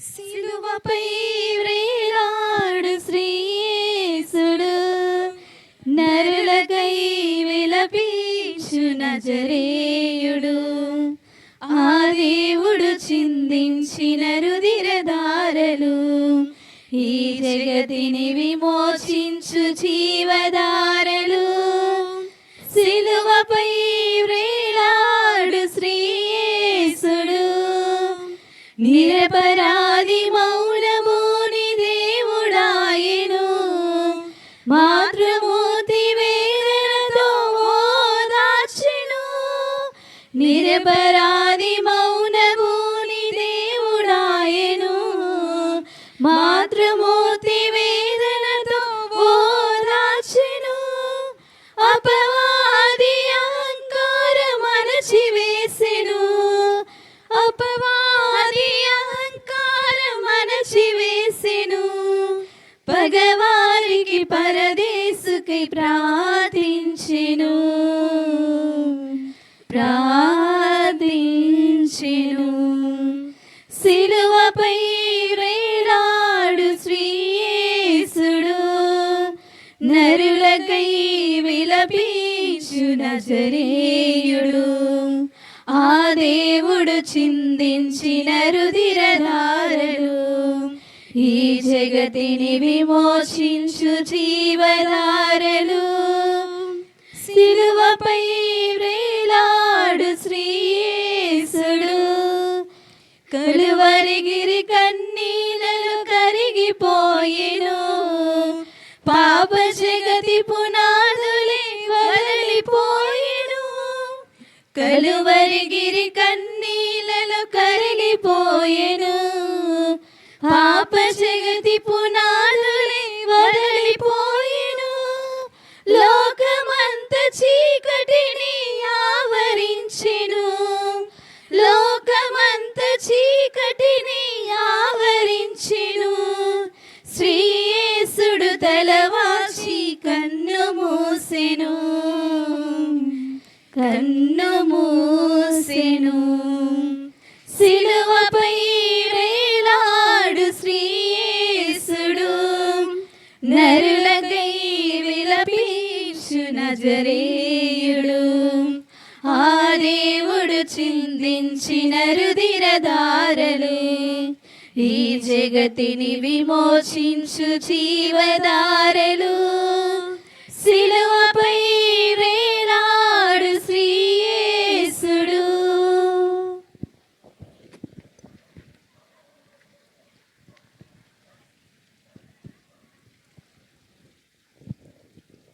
సిలువపై వ్రేలాడు శ్రీయేసుడు, నరులకై విలపించు నజరేయుడు. ఆ దేవుడు చిందించిన రుధిరధారలు ఈ జగతిని విమోచించు జీవధారలు. సిలువపై వ్రేలాడు శ్రీయేసుడు, నిరపరాధి మౌనముని దేవుడాయెను. మాతృమూర్తి వేదనతో ఓదార్చెను. నిరపరాధి మౌనముని దేవుడాయెను. మాతృమూర్తి వేదనతో ఓదార్చెను. అపవాది అహంకారం అణచివేసెను. అపవాది అహంకారం అణచివేసెను. పగవారికి పరదేశుకై ప్రార్థించెను. సిలువపై వేలాడు శ్రీయేసుడు, నరులకై విలపించు నజరేయుడు. ఆ దేవుడు చిందించిన రుధిరధారలు ఈ జగతిని విమోచించు జీవధారలు. సిలువపై వ్రేలాడు శ్రీయేసుడు, కలువరిగిరి కన్నీళ్లలో కరిగిపోయెను. పాప జగతి పునాదులే వదిలిపోయెను. కలువరిగిరి కన్నీళ్లలో కరిగిపోయెను. పాప జగతి పునాదులే వదిలిపోయెను. లోకమంత చీకటిని ఆవరించెను. లోకమంత చీకటిని ఆవరించెను. శ్రీయేసుడు తలవాచి కన్ను మూసెను. కన్ను మూసెను. సిలువపై వేలాడు శ్రీయేసుడు, నరులకై విలపించు నజరేయుడు. ఆ దేవుడు చిందించిన రుధిరధారలు ఈ జగతిని విమోచించు జీవధారలు. సిలువపై వేలాడు శ్రీయేసుడు.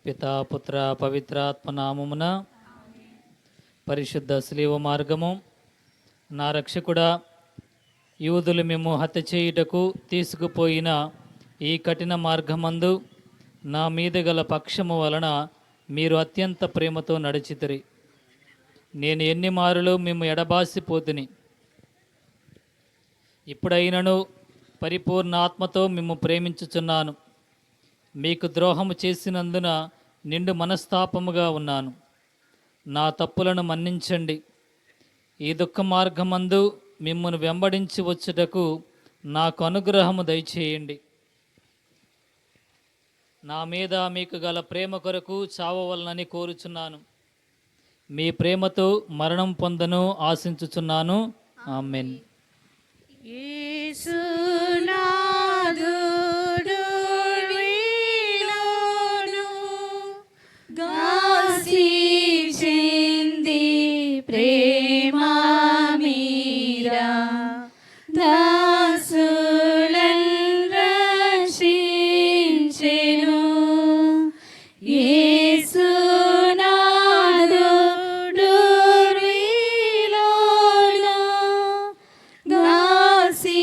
పితా పుత్ర పవిత్రాత్మ నామమున. పరిశుద్ధ శిలువ మార్గము. నా రక్షకుడా, యూదులు మేము హత్య చేయుటకు తీసుకుపోయిన ఈ కఠిన మార్గమందు నా మీద గల పక్షము వలన మీరు అత్యంత ప్రేమతో నడిచితిరి. నేను ఎన్ని మారులు మేము ఎడబాసిపోతుని. ఇప్పుడైనను పరిపూర్ణ ఆత్మతో మేము ప్రేమించుచున్నాను. మీకు ద్రోహము చేసినందున నిండు మనస్తాపముగా ఉన్నాను. నా తప్పులను మన్నించండి. ఈ దుఃఖ మార్గమందు మిమ్మల్ని వెంబడించి వచ్చుటకు నాకు అనుగ్రహము దయచేయండి. నా మీద మీకు గల ప్రేమ కొరకు చావవలనని కోరుచున్నాను. మీ ప్రేమతో మరణం పొందను ఆశించుచున్నాను. ఆమేన్. ప్రేమా మీరా దాసులన్ రక్షించెను. యేసునాథుడు వీలోన దాసి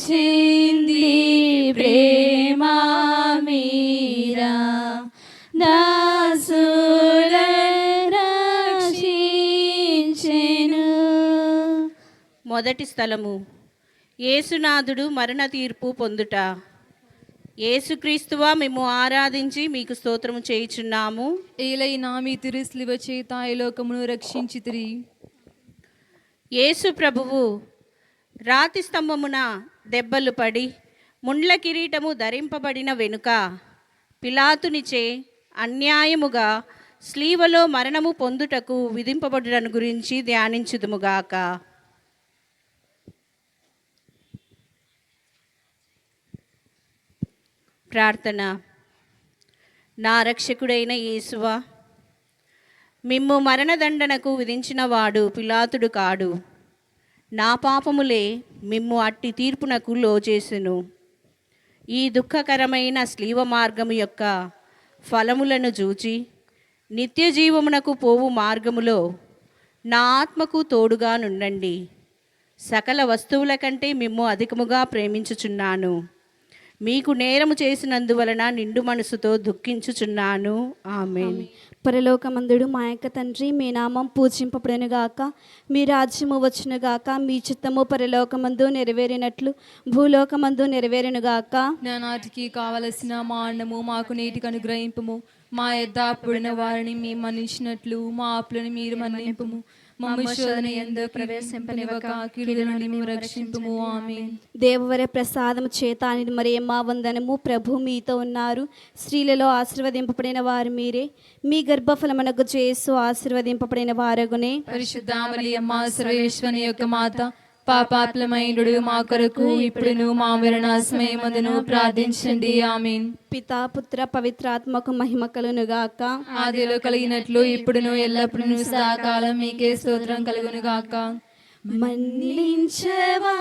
చెంది ప్రేమా మీరా మొదటి స్థలము, యేసునాథుడు మరణ తీర్పు పొందుట. యేసుక్రీస్తువా మేము ఆరాధించి మీకు స్తోత్రము చేయుచున్నాము. ఏలైనా మీ తిరు శిలువ చేత ఈ లోకమును రక్షించితిరి. యేసు ప్రభువు రాతి స్తంభమున దెబ్బలు పడి ముండ్ల కిరీటము ధరింపబడిన వెనుక పిలాతునిచే అన్యాయముగా స్లీవలో మరణము పొందుటకు విధింపబడుటను గురించి ధ్యానించుదుముగాక. ప్రార్థన. నా రక్షకుడైన యేసువా, మిమ్ము మరణదండనకు విధించిన వాడు పిలాతుడు కాడు. నా పాపములే మిమ్ము అట్టి తీర్పునకు లోచేసెను. ఈ దుఃఖకరమైన స్లీవ మార్గము యొక్క ఫలములను చూచి నిత్య జీవమునకు పోవు మార్గములో నా ఆత్మకు తోడుగా నుండండి. సకల వస్తువుల కంటే మిమ్ము అధికముగా ప్రేమించుచున్నాను. మీకు నేరము చేసినందువలన నిండు మనసుతో దుఃఖించుచున్నాను. ఆమేన్. పరలోకమందుడు మా యొక్క తండ్రి, మీ నామం పూజింపబడునుగాక, మీ రాజ్యము వచ్చునుగాక, మీ చిత్తము పరలోకమందు నెరవేరినట్లు భూలోకమందు నెరవేరునుగాక. నానాటికి కావలసిన మా అన్నము మాకు నేటికి అనుగ్రహింపము. మా యొద్ద అప్పుడున్న వారిని మేము మన్నించినట్లు మా అప్పులను మీరు మన్నింపుము. మమ్ము శోధన యందు ప్రవేశింపనివ్వక కీడుల నుండి మేము రక్షింపుము. ఆమేన్. దేవవర ప్రసాదము చేత మరియమ్మ వందనము. ప్రభు మీతో ఉన్నారు. స్త్రీలలో ఆశీర్వదింపబడిన వారు మీరే. మీ గర్భఫలమునకు యేసు ఆశీర్వదింపబడిన వారగునే. పరిశుద్ధ మరియమ్మ సర్వేశ్వరుని యొక్క మాత, పాపాత్ములమైనడు మా కొరకు ఇప్పుడును మా మరణ సమయమందును ప్రార్థించండి. ఆమేన్. పితా పుత్ర పవిత్రాత్మకు మహిమ కలుగునుగాక. ఆదిలో కలిగినట్లు ఇప్పుడును ఎల్లప్పుడూ సదాకాలం మీకే స్తోత్రం కలుగునుగాక. మన్నించవా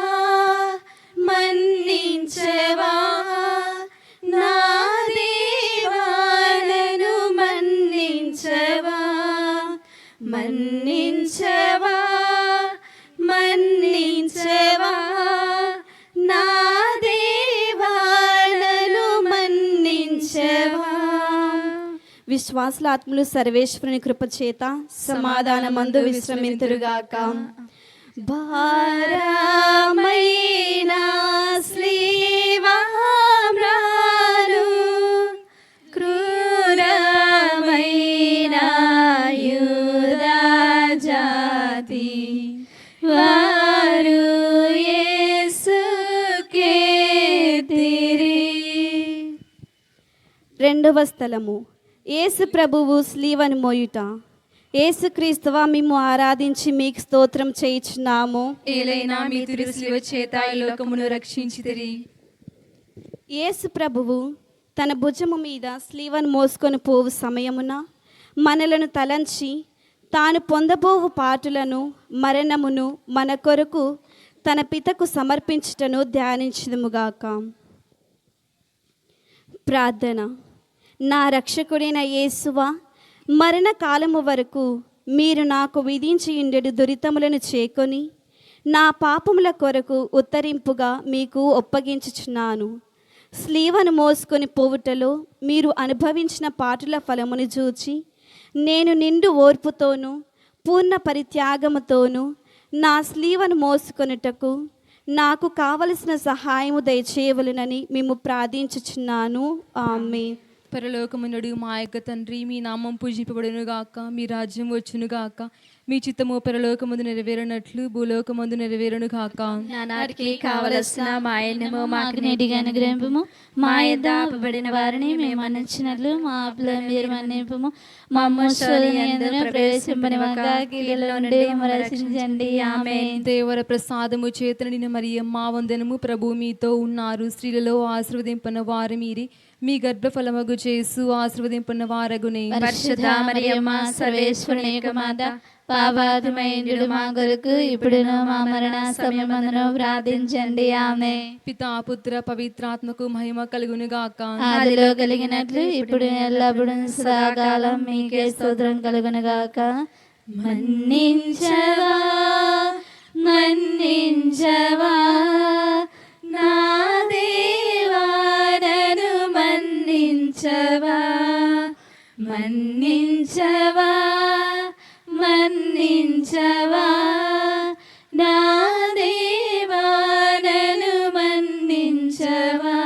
మన్నించవా నా దేవా, నన్ను మన్నించవా మన్నించవా మన్నించవా నా దేవా, నన్ను మన్నించవా. విశ్వాసుల ఆత్మలు సర్వేశ్వరుని కృపచేత సమాధానమందు విశ్రమింతురుగాక. భారమైన శ్రీవామ్రాను క్రూరమైన యూదా జాతి వారు యేసుకే తిరి. రెండవ స్థలము, యేసు ప్రభువు స్లీవను మోయుట. యేసుక్రీస్తువా, మేము ఆరాధించి మీకు స్తోత్రం చేయుచున్నాము. ఏలైనా మీ తిరుసిలువ చేత ఈ లోకమును రక్షించితిరి. యేసు ప్రభువు తన భుజము మీద స్లీవను మోసుకొని పోవు సమయమున మనలను తలంచి తాను పొందబోవు పాటులను మరణమును మన కొరకు తన పితకు సమర్పించుటను ధ్యానించుదుముగాక. ప్రార్థన. నా రక్షకుడైన యేసువా, మరణకాలము వరకు మీరు నాకు విధించి ఉండెడు దురితములను చేకొని నా పాపముల కొరకు ఉత్తరింపుగా మీకు ఒప్పగించుచున్నాను. స్లీవను మోసుకొని పోవుటలో మీరు అనుభవించిన పాటుల ఫలమును చూచి నేను నిండు ఓర్పుతోనూ పూర్ణ పరిత్యాగముతోనూ నా స్లీవను మోసుకొనుటకు నాకు కావలసిన సహాయము దయచేయవలెనని మేము ప్రార్థించుచున్నాను. ఆమేన్. పరలోకమునుడు మా యొక్క తండ్రి, మీ నామం పూజింపబడునుగాక, మీ రాజ్యం వచ్చునుగాక, మీ చిత్తము పరలోకమందు నెరవేరినట్లు భూలోకమందు నెరవేరునుగాక. నానాటికి కావలసిన మా అన్నము మాకు నేటిగా అనుగ్రహింపుము. మా యొద్ద అప్పబడిన వారిని మేము మన్నించినట్లు మా అప్పులను మీరు మన్నింపుము. మమ్ము శోధన యందు ప్రవేశింపనివ్వక కీడుల నుండి మమ్ము రక్షించండి. ఆమేన్. దేవర ప్రసాదము చేత నిండిన మరియమ్మ వందనము. ప్రభు మీతో ఉన్నారు. స్త్రీలలో ఆశీర్వదింపన వారు మీరే. మీ గర్భఫలమగు యేసు ఆశీర్వదింపన వారగునే. పరిశుద్ధ మరియమ్మ సర్వేశ్వరుని యొక్క మాత, పాపాత్ములైన మా కొరకు ఇప్పుడును మా మరణ సమయమందును ప్రార్థించండి. ఆమేన్. పితా పుత్ర పవిత్రాత్మకు మహిమ కలుగునుగాక. ఆదిలో కలిగినట్లు ఇప్పుడు ఎల్లప్పుడూ సదాకాలం మీకే స్తోత్రం కలుగునుగాక. మన్నించవా మన్నించవా నా దేవా, నన్ను మన్నించవా మన్నించవా మన్నించవా నా దేవా, నన్ను మన్నించవా.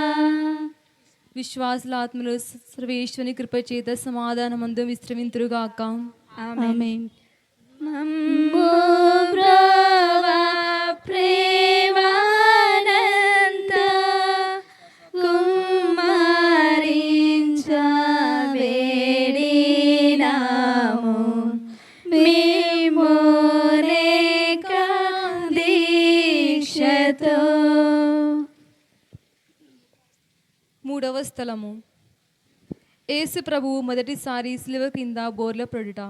విశ్వాసుల ఆత్మలు సర్వేశ్వరుని కృప చేత సమాధానమందు విశ్రమింతురుగాక. ఆమేన్. మమ్ము బ్రోవా ప్రేమ మూడవ స్థలము. యేసు ప్రభువు మొదటిసారి శిలువ కింద బోర్ల పడుట.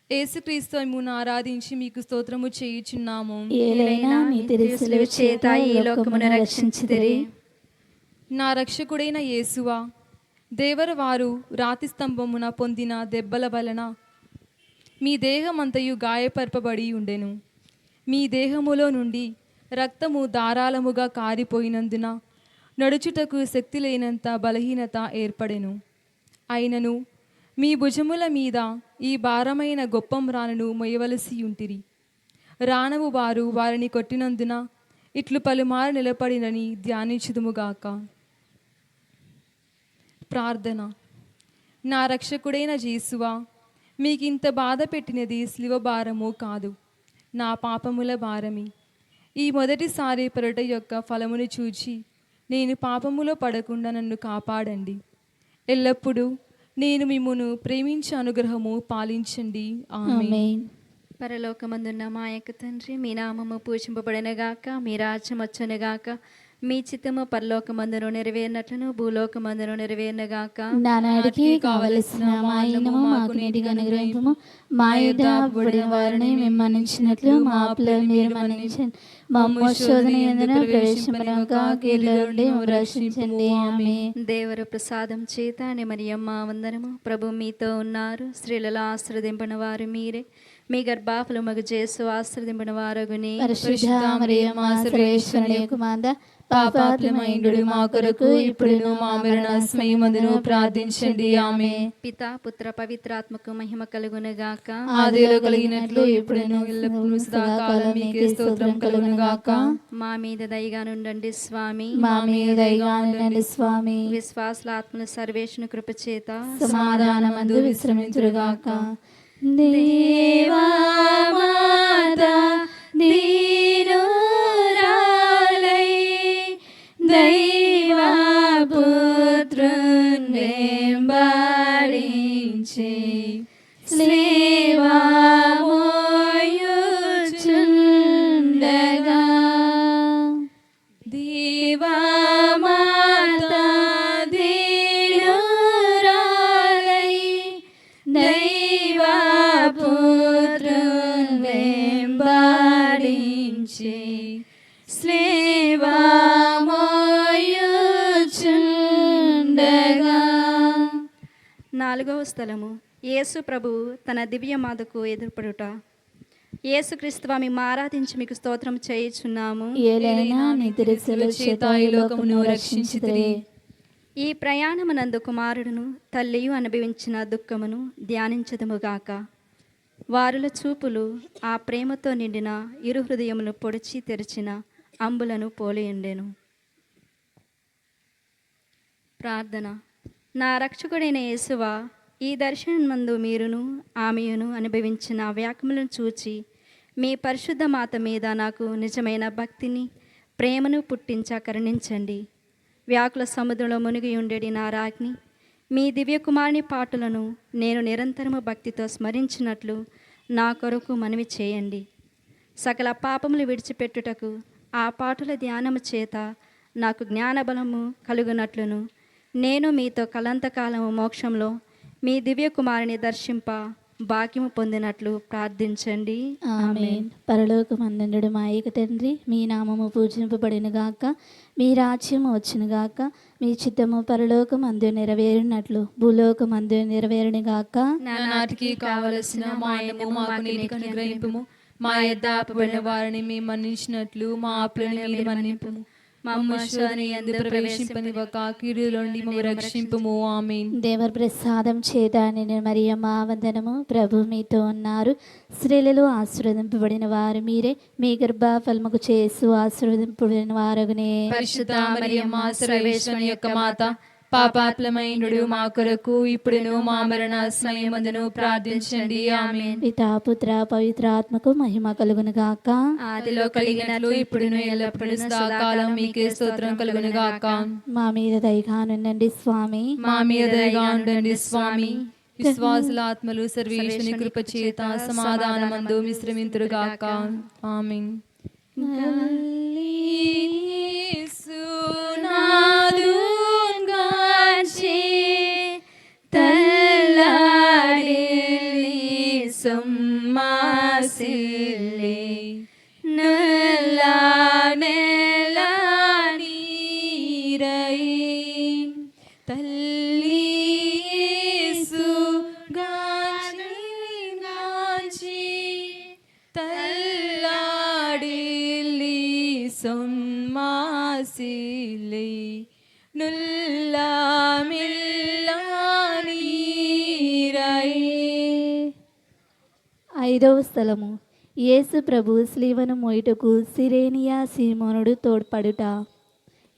యేసుక్రీస్తు మిమ్మును ఆరాధించి మీకు స్తోత్రము చేయుచున్నాము. ఏలైనా మీ తిరుసిలువ చేత ఈ లోకమును రక్షించితిరి. నా రక్షకుడైన యేసువా, దేవర వారు రాతి స్తంభమున పొందిన దెబ్బల వలన మీ దేహమంతయు గాయపరపబడి ఉండెను. మీ దేహములో నుండి రక్తము ధారాళముగా కారిపోయినందున నడుచుటకు శక్తి లేనంత బలహీనత ఏర్పడెను. అయినను మీ భుజముల మీద ఈ భారమైన గొప్ప రాణను మొయ్యవలసి ఉంటిరి. రాణవు వారు వారిని కొట్టినందున ఇట్లు పలుమారు నిలబడినని ధ్యానించుదుముగాక. ప్రార్థన. నా రక్షకుడైన యేసువా, మీకింత బాధ పెట్టినది శిలువ భారము కాదు, నా పాపముల భారమే. ఈ మొదటిసారి పరుట యొక్క ఫలమును చూచి నేను పాపములో పడకుండా నన్ను కాపాడండి. ఎల్లప్పుడూ నేను మిమ్మును ప్రేమించే అనుగ్రహము పాలించండి. ఆమేన్. పరలోకమందున్న మా యొక్క తండ్రి, మీ నామము పూజింపబడెనుగాక, మీ రాజ్యం వచ్చునుగాక, మీ చిత్తము పరలోకమందును నెరవేరినట్లును భూలోకమందును నెరవేరునుగాక. నానాడికి కావలసిన మా అన్నము మాకు నేటిగా అనుగ్రహింపుము. మా యొద్ద అప్పుబడిన వారిని మేము మన్నించినట్లు మా అప్పులను మీరు మన్నించండి. మమ్ము శోధన యందున ప్రవేశింపనివ్వక కీడుల నుండి మమ్ము రక్షించండి. ఆమేన్. దేవర ప్రసాదం చేత మరియమ్మ వందనము. ప్రభు మీతో ఉన్నారు, స్త్రీలలో ఆశీర్వదింపని వారు మీరే, మీ గర్భఫలముగు యేసు ఆశీర్వదింపని వారగుని. పరిశుద్ధ మరియమ్మ సర్వేశ్వరుని యొక్క మాత, పాపాత్ములమైండు మా కొరకు ఇప్పుడును మా మరణ సమయమందును ప్రార్థించండి. ఆమేన్. పితా పుత్ర పవిత్రాత్మకు మహిమ కలుగునుగాక. ఆదిలో కలిగినట్లు ఇప్పుడును ఎల్లప్పుడూ సదాకాలం మీకే స్తోత్రం కలుగునుగాక. మా మీద దయగా నుండండి స్వామి. మా మీద దయగా ఉండండి స్వామి. విశ్వాసుల ఆత్మల సర్వేషుని కృపచేత సమాధానమందు విశ్రమించురుగాక. దేవా మాతా దీనురాలై దైవా పుత్రున్ వెంబడించి స్లేవా మోయుచుండగా దేవా మాతా దీనురాలై దైవా పుత్రున్ వెంబడించి స్లేవా మోయుచుండగా. నాలుగవ స్థలము. యేసు ప్రభువు తన దివ్య మాతకు ఎదురుపడుట. యేసుక్రీస్తు మేము ఆరాధించి మీకు స్తోత్రం చేయుచున్నాము. ఏలైనా నీ తిరుసిలువ చేత ఈ లోకమును రక్షించితిరి. ఈ ప్రయాణమునందు కుమారుడును తల్లియు అనుభవించిన దుఃఖమును ధ్యానించదుముగాక. వారుల చూపులు ఆ ప్రేమతో నిండిన ఇరు హృదయమును పొడిచి తెరిచిన అంబులను పోలియుండెను. ప్రార్థన. నా రక్షకుడైన యేసువా, ఈ దర్శనమందు మీరును ఆమెయును అనుభవించిన వ్యాకుములను చూచి మీ పరిశుద్ధ మాత మీద నాకు నిజమైన భక్తిని ప్రేమను పుట్టించ కరుణించండి. వ్యాకుల సముద్రంలో మునిగి ఉండేది నా రాజ్ఞి, మీ దివ్యకుమారుని పాటలను నేను నిరంతరము భక్తితో స్మరించినట్లు నా కొరకు మనవి చేయండి. సకల పాపములు విడిచిపెట్టుటకు ఆ పాటల ధ్యానము చేత నాకు జ్ఞానబలము కలుగునట్లును నేను మీతో కలంతకాలము మోక్షంలో మీ దివ్యకుమారుని దర్శింప భాగ్యము పొందినట్లు ప్రార్థించండి. ఆమేన్. పరలోకమందుండు మా ఏక తండ్రి, మీ నామము పూజింపబడిన గాక, మీ రాజ్యము వచ్చును గాక, మీ చిత్తము పరలోకమందు నెరవేరునట్లు భూలోకమందు నెరవేరును గాక. నానాటికి కావలసిన మా అన్నము మాకు నేటికి అనుగ్రహింపుము. మా యొద్ద అప్పుబడిన వారిని మేము మన్నించినట్లు మా అప్పులను మీరు మన్నింపుము. మమ్ము శోధన యందు ప్రవేశింపనివ్వక కీడుల నుండి మమ్ము రక్షింపుము. ఆమేన్. దేవర ప్రసాదం చేత నేను మరియమ్మ వందనము. ప్రభు మీతో ఉన్నారు, స్త్రీలలో ఆశీర్వదింపబడిన వారు మీరే, మీ గర్భ ఫలముకు యేసు ఆశీర్వదింపబడిన వారగునే. పరిశుద్ధ మరియమ్మ సర్వేశ్వరుని యొక్క మాత, పాపాత్ములమైనడు మా కొరకు ఇప్పుడును మా మరణ సమయమందును ప్రార్థించండి. ఆమేన్. పితా పుత్ర పవిత్రాత్మకు మహిమ కలుగును గాక. ఆదిలో కలిగినట్లు ఇప్పుడును ఎల్లప్పుడూ సదాకాలం మీకే స్తోత్రం కలుగును గాక. మా మీద దయగానుండండి స్వామి. మా మీద దయగా ఉండండి స్వామి. విశ్వాసుల ఆత్మలు సర్వేశ్వరుని కృప చేత సమాధానమందు విశ్రమింతురుగాక. ఆమేన్. సునాదుగాంచి తల్లాడిల్లి సొమ్మాసిల్లి నల్లా నెలా నీరై తల్లి గాంచి తల్లాడిల్లి సొమ్మాసిల్లి నుల్లా మిల్లా నీరై. ఐదవ స్థలము యేసు ప్రభు స్లీవను మోయుటకు సిరేనియా సీమోనుడు తోడ్పడుట.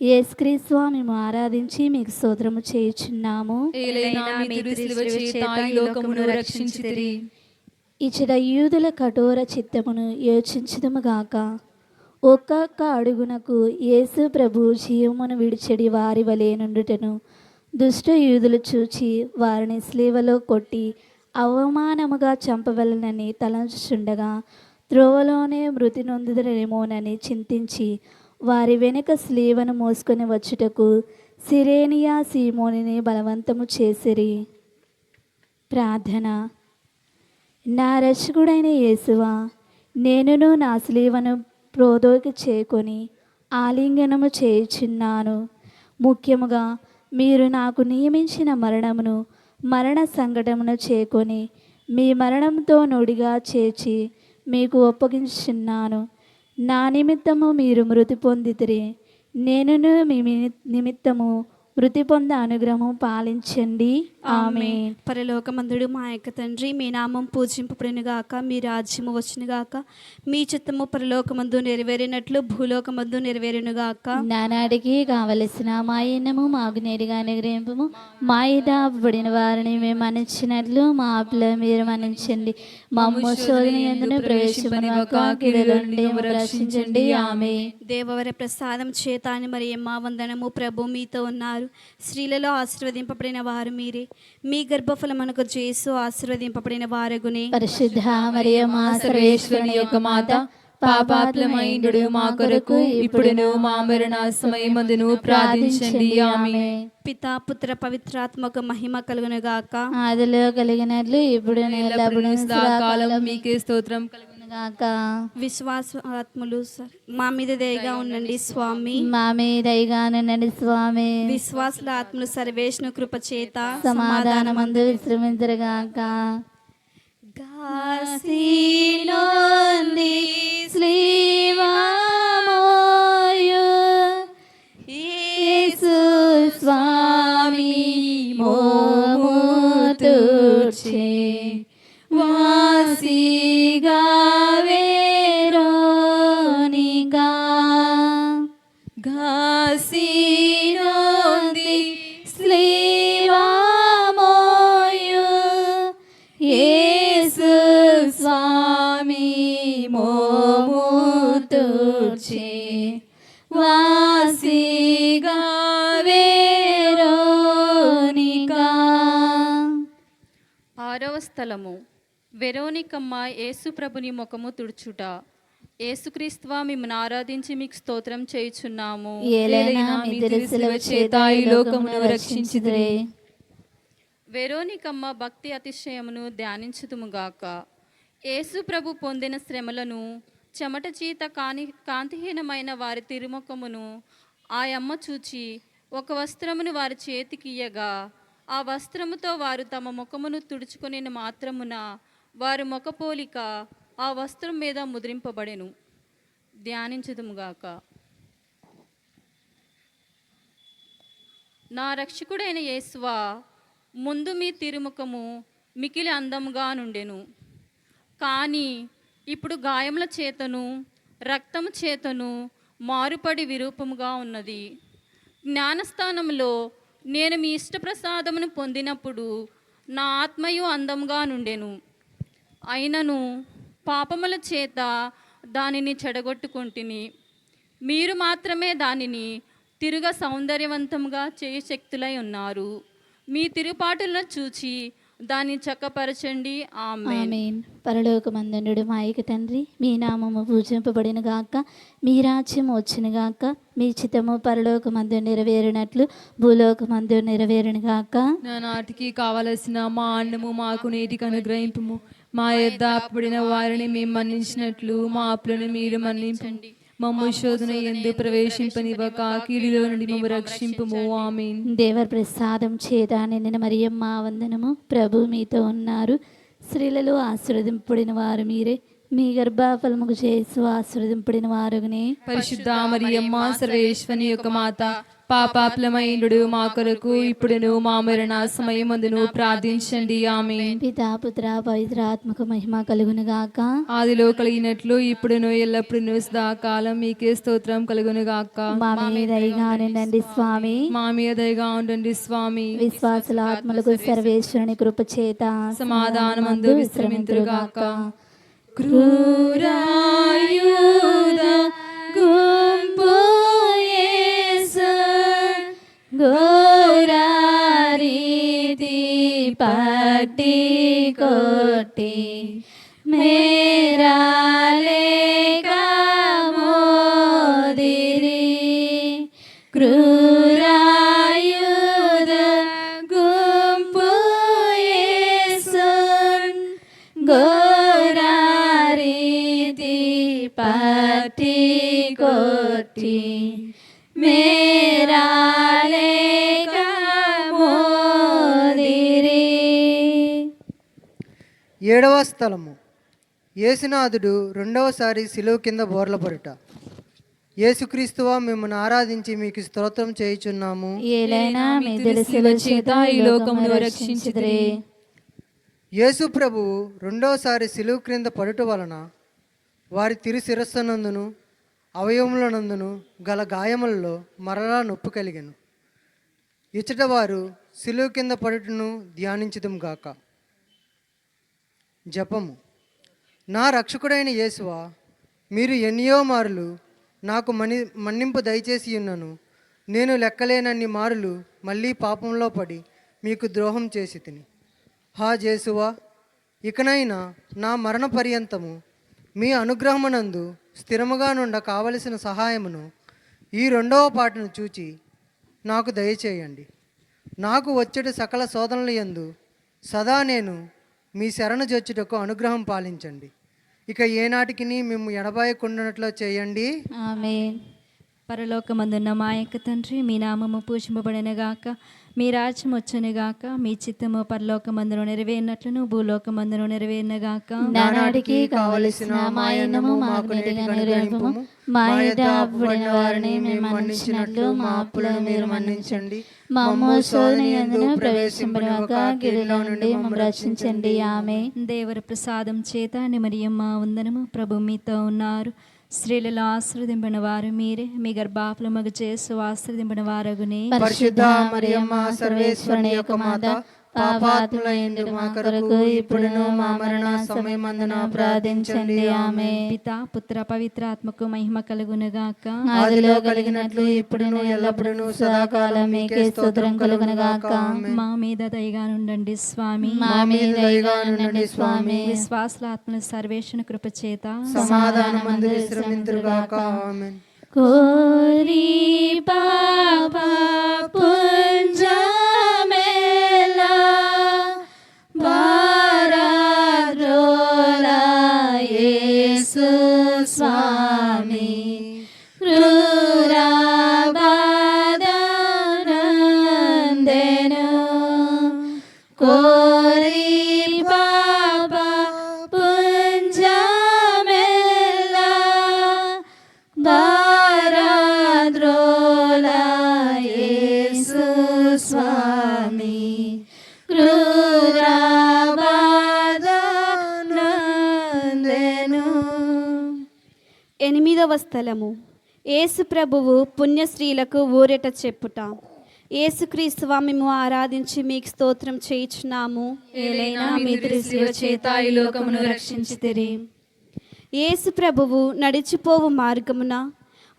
యేసుక్రీస్తు స్వామి మేము ఆరాధించి మీకు స్తోత్రము చేయుచున్నాము. ఏలైనా మీరు శిలువ చేత ఈ లోకమును రక్షించితిరి. ఇచ్చట యూదుల కఠోర చిత్తమును యోచించుదుముగాక. ఒక్కొక్క అడుగునకు యేసు ప్రభు జీవమును విడిచెడి వారి వలె నుండుటను దుష్ట యూదులు చూచి వారిని స్లీవలో కొట్టి అవమానముగా చంపవలనని తలంచుచుండగా త్రోవలోనే మృతి నొందుదరేమోనని చింతించి వారి వెనుక స్లీవను మోసుకొని వచ్చుటకు సిరేనియా సీమోనిని బలవంతము చేసిరి. ప్రార్థన. నా రక్షకుడైన యేసువా, నేనును నా స్లీవను ప్రోదోకి చేకొని ఆలింగనము చేయుచున్నాను. ముఖ్యముగా మీరు నాకు నియమించిన మరణ సంకటమును చేకొని మీ మరణంతో నొడిగా చేర్చి మీకు ఒప్పగించుచున్నాను. నా నిమిత్తము మీరు మృతి పొందితిరి, నేనును మీ నిమిత్తము మృతి పొంద అనుగ్రహం పాలించండి. ఆమేన్. పరలోకమందుడు మా యొక్క తండ్రి, మీ నామం పూజింపబడునుగాక, మీ రాజ్యము వచ్చునుగాక, మీ చిత్తము పరలోకమందు నెరవేరినట్లు భూలోకమందు నెరవేరునుగాక. నానాటికి కావలసిన మా అన్నము మాకు నేరుగా అనుగ్రహింపము. మా ఇదాపబడిన వారిని మేము మన్నించినట్లు మా అప్పుల మీరు మన్నించండి. మమ్ము శోధన యందును ప్రవేశింపనివ్వక కీడుల నుండి మమ్మల్ని రక్షించండి. ఆమేన్. దేవవర ప్రసాదం చేత అని మరి మా వందనము. ప్రభు మీతో ఉన్నారు, స్త్రీలలో ఆశీర్వదింపబడిన వారు మీరే, మీ గర్భఫలమునకు యేసు ఆశీర్వదింపబడిన వారగునే. పరిశుద్ధ మరియమ్మ సర్వేశ్వరుని యొక్క మాత, పాపాత్ములమైండు మా కొరకు ఇప్పుడును మా మరణ సమయమందును ప్రార్థించండి. ఆమేన్. పితా పుత్ర పవిత్రాత్మక మహిమ కలుగునుగాక. ఆదిలో కలిగినట్లు ఇప్పుడు ఎల్లప్పుడూ సదాకాలం మీకే స్తోత్రం కలుగును. గాక. విశ్వాసాత్ములు మా మీద దయగా ఉండండి స్వామి. మా మీద దయగానుండండి స్వామి. విశ్వాసుల ఆత్మలు సర్వేష్ను కృప చేత సమాధానమందు విశ్రమించరుగాక. గాసినోంది స్లీవామోయు యేసు స్వామి మోము తూర్చే వాసిగా వేరోనిగా గాసినోంది స్లీవామోయు యేసు స్వామి మోము తూర్చే వాసిగా వేరోనిగా. ఆరవ స్థలము వెరోనికమ్మ యేసు ప్రభుని ముఖము తుడుచుట. యేసుక్రీస్తువా మిమ్మల్ని ఆరాధించి మీకు స్తోత్రం చేయుచున్నాము. ఏలైనా మీ శిలువ చేత ఈ లోకమును రక్షించితిరి. వెరోనికమ్మ భక్తి అతిశయమును ధ్యానించుదుముగాక. యేసు ప్రభు పొందిన శ్రమలను చెమట చీత కాంతిహీనమైన వారి తిరుముఖమును ఆ అమ్మ చూచి ఒక వస్త్రమును వారి చేతికియ్యగా ఆ వస్త్రముతో వారు తమ ముఖమును తుడుచుకుని మాత్రమున వారి ముఖపోలిక ఆ వస్త్రం మీద ముద్రింపబడెను. ధ్యానించుదుముగాక. నా రక్షకుడైన యేసువా, ముందు మీ తిరుముఖము మికిలి అందముగా నుండెను, కానీ ఇప్పుడు గాయముల చేతను రక్తము చేతను మారుపడి విరూపముగా ఉన్నది. జ్ఞానస్థానంలో నేను మీ ఇష్టప్రసాదమును పొందినప్పుడు నా ఆత్మయు అందముగా నుండెను. అయినను పాపముల చేత దానిని చెడగొట్టుకొంటిని. మీరు మాత్రమే దానిని తిరుగ సౌందర్యవంతంగా చేయు శక్తులై ఉన్నారు. మీ తిరుపాటులను చూచి దాన్ని చక్కపరచండి. ఆమేన్. ఆమేన్. పరలోకమందుండు మా యొక్క తండ్రి, మీ నామము పూజింపబడిన గాక, మీ రాజ్యము వచ్చును గాక, మీ చిత్తము పరలోకమందు నెరవేరినట్లు భూలోకమందు నెరవేరును గాక. నానాటికి కావలసిన మా అన్నము మాకు నేటికి అనుగ్రహింపుము. మా యొద్ద అప్పుడిన వారిని మేము మన్నించినట్లు మా అప్పులను మీరు మన్నించండి. మమ్ము శోధన యందు ప్రవేశింపనివ్వక కీడులో నుండి మమ్ము రక్షింపుము. ఆమేన్. దేవర ప్రసాదం చేత నిండిన మరియమ్మ వందనము. ప్రభు మీతో ఉన్నారు. స్త్రీలలో ఆశీర్వదింపబడిన వారు మీరే, మీ గర్భఫలముకు చేసు ఆశీర్వదింపబడిన వారునే. పరిశుద్ధ మరియమ్మ సర్వేశ్వని యొక్క మాత, పాపాప్లమైండు మా కొరకు ఇప్పుడును మా మరణ సమయమందును ప్రార్థించండి. ఆమేన్. పితా పుత్ర పవిత్రాత్మక మహిమ కలుగును గాక. ఆదిలో కలిగినట్లు ఇప్పుడును ఎల్లప్పుడూ సదాకాలం మీకే స్తోత్రం కలుగును గాక. మా మీద దయగా ఉండండి స్వామి. మా మీద దయగా ఉండండి స్వామి. విశ్వాసుల ఆత్మలకు సర్వేశ్వరుని కృప చేత సమాధానమందు విశ్రమింతురుగాక. క్రూరాయుధ గుంపు యేసు ఘోరారీతి పట్టి కొట్టి మేరాలేక మోదిరి క్రూరాయుధ గుంపు యేసున్ ఘోరారీతి పట్టి కొట్టి మేరాలేక మోదిరి. 7వ స్థలము, యేసునాథుడు రెండవసారి శిలువ కింద బోర్లపడుట. యేసుక్రీస్తువా, మిమ్మల్ని ఆరాధించి మీకు స్తోత్రం చేయుచున్నాము. ఏలైనా మీ తెలుసుల చేత ఈ లోకమును రక్షించుదురే. యేసు ప్రభువు రెండవసారి శిలువ క్రింద పడుట వలన వారి తిరు శిరస్సునందును అవయవములనందును గల గాయములలో మరలా నొప్పి కలిగెను. ఇచ్చట వారు శిలువ కింద పడుటను ధ్యానించుదుం గాక. జపము. నా రక్షకుడైన యేసువా, మీరు ఎన్నో మారులు నాకు మన్నింపు దయచేసి ఉన్నను. నేను లెక్కలేనన్ని మారులు మళ్ళీ పాపంలో పడి మీకు ద్రోహం చేసి తిని. హా యేసువా, ఇకనైనా నా మరణ పర్యంతము మీ అనుగ్రహమునందు స్థిరముగా నుండ కావలసిన సహాయమును ఈ రెండవ పాటను చూచి నాకు దయచేయండి. నాకు వచ్చేటి సకల శోధనల యందు సదా నేను మీ శరణు జొచ్చుటకు అనుగ్రహం పాలించండి. ఇక ఏనాటికి మేము ఎడబాయకుండానట్లు చేయండి. ఆమేన్. పరలోకమందున్న మా యొక్క తండ్రి, మీ నామము పూజింపబడినగాక, మీ రాజ్యం వచ్చునుగాక, మీ చిత్తము పరలోకమందును నెరవేరినట్లును భూలోకమందును నెరవేరినగాక. నానాటికి కావలసిన మాయనము మాకు నేటిగా అనుగ్రహింపుము. మా యొద్ద అప్పుబడిన వారిని మేము మన్నించినట్లు మా అప్పులను మీరు మన్నించండి. మమ్ము శోధన యందు ప్రవేశింపనివ్వక కీడులో నుండి మమ్ము రక్షించండి. ఆమేన్. దేవర ప్రసాదం చేత నిమరియమ్మ వందనము. ప్రభు మీతో ఉన్నారు. స్త్రీలలో ఆశీర్వదింపబడిన వారు మీరే, మీ గర్భఫలముకు చేసు ఆశీర్వదింపబడిన వారగునే. పరిశుద్ధ మరియమ్మ సర్వేశ్వరుని యొక్క మాత, పాపాత్ములైన మా కొరకు ఇప్పుడును మా మరణ సమయమందున ప్రార్థించండి. ఆమేన్. పితా పుత్ర పవిత్రాత్మకు మహిమ కలుగునుగాక. ఆదిలో కలిగినట్లు ఇప్పుడును ఎల్లప్పుడూ సదాకాలం మీకే స్తోత్రం కలుగునుగాక. మా మీద దయగా నుండండి స్వామి. మా మీద దయగా ఉండండి స్వామి. విశ్వాసుల ఆత్మల సర్వేశ్వరుని కృప చేత సమాధానమందు విశ్రమింతురుగాక. ఆమేన్. కోరి పాప పుంజమేలా భారద్రోల యేసు స్వామి క్రూరాబాదనందెను. కోరి పాప పుంజమేలా భారద్రోల యేసు స్వామి క్రూరాబాదనందెను. 8వ స్థలము, యేసు ప్రభువు పుణ్యశ్రీలకు ఊరట చెప్పుట. యేసుక్రీస్తువా, మేము ఆరాధించి మీకు స్తోత్రం చేయుచున్నాము. ఏలైనా మీ త్రిశిలువ చేత ఈ లోకమును రక్షించితిరి. యేసు ప్రభువు నడిచిపోవు మార్గమున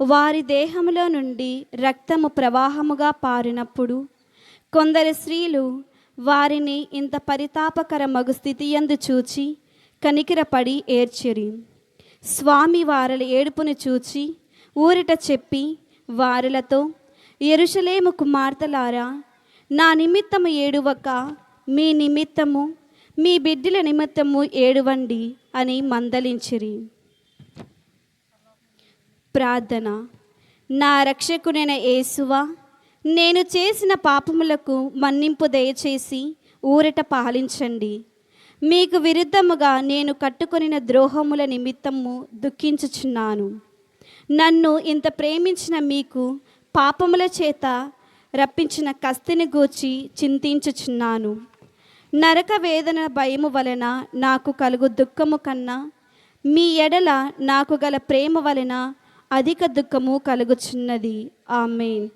వారి దేహములో నుండి రక్తము ప్రవాహముగా పారినప్పుడు కొందరు స్త్రీలు వారిని ఇంత పరితాపకర మగు స్థితి యందు చూచి కనికిరపడి ఏడ్చిరి. స్వామి వారల ఏడుపును చూచి ఊరిట చెప్పి వారలతో, యెరూషలేము కుమార్తెలారా, నా నిమిత్తము ఏడువక మీ నిమిత్తము మీ బిడ్డల నిమిత్తము ఏడువండి అని మందలించిరి. ప్రార్థన. నా రక్షకుడైన యేసువా, నేను చేసిన పాపములకు మన్నింపు దయచేసి ఊరట పాలించండి. మీకు విరుద్ధముగా నేను కట్టుకొనిన ద్రోహముల నిమిత్తము దుఃఖించుచున్నాను. నన్ను ఇంత ప్రేమించిన మీకు పాపముల చేత రప్పించిన కస్తిని గూర్చి చింతించుచున్నాను. నరక వేదన భయము వలన నాకు కలుగు దుఃఖము కన్నా మీ ఎడల నాకు గల ప్రేమ వలన అధిక దుఃఖము కలుగుచున్నది. ఆమేన్.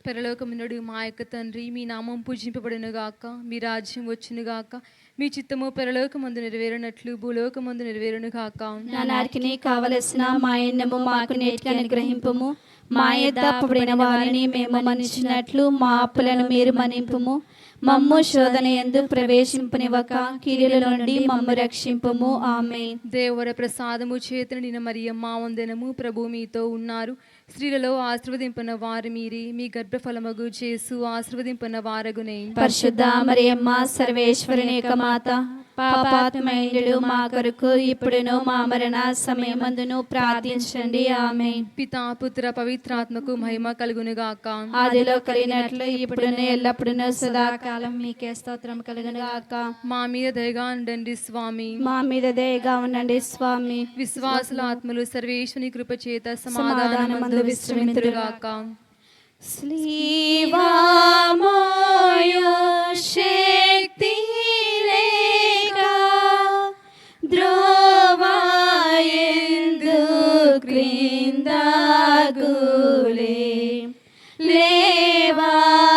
పరలోకమునుడు మా యొక్క తండ్రి, మీ నామం పూజింపబడును గాక, మీ రాజ్యం వచ్చును గాక, మీ చిత్తము పరలోకమందు నెరవేరునట్లు భూలోకమందు నెరవేరును గాక. నానాటికి కావలసిన మా అన్నము మాకు నేటికి అనుగ్రహింపుము. మా యొద్ద అప్పుడైన వారిని మేము మన్నించినట్లు మా అప్పులను మీరు మన్నింపుము. మమ్ము శోధన యందు ప్రవేశింపనివ్వక కీడుల నుండి మమ్ము రక్షింపుము. ఆమేన్. దేవర ప్రసాదము చేతను నిన్న మరియమ్మ వందనము. ప్రభు మీతో ఉన్నారు. స్త్రీలలో ఆశీర్వదింపన వారు మీరే, మీ గర్భఫలమగు యేసు ఆశీర్వదింపన వారగునే. పరిశుద్ధ మరియమ్మ సర్వేశ్వరుని యొక్క మాత, పాపాత్మయుడు మా కొరకు ఇప్పుడును మా మరణ సమయమందును ప్రార్థించండి. ఆమేన్. పితా పుత్ర పవిత్రాత్మకు మహిమ కలుగును గాక. ఆదిలో కలిగినట్లు ఇప్పుడును ఎల్లప్పుడును సదాకాలం మీకే స్తోత్రం కలుగును గాక. మా మీద దయగా ఉండండి స్వామి. మా మీద దయగా ఉండండి స్వామి. విశ్వాసుల ఆత్మలు సర్వేశ్వని కృప చేత సమాధానమందు విశ్రమింతురుగాక. స్లీవామోయో శక్తి లేక ద్రోవాయందు క్రిందగులే లేవాలేక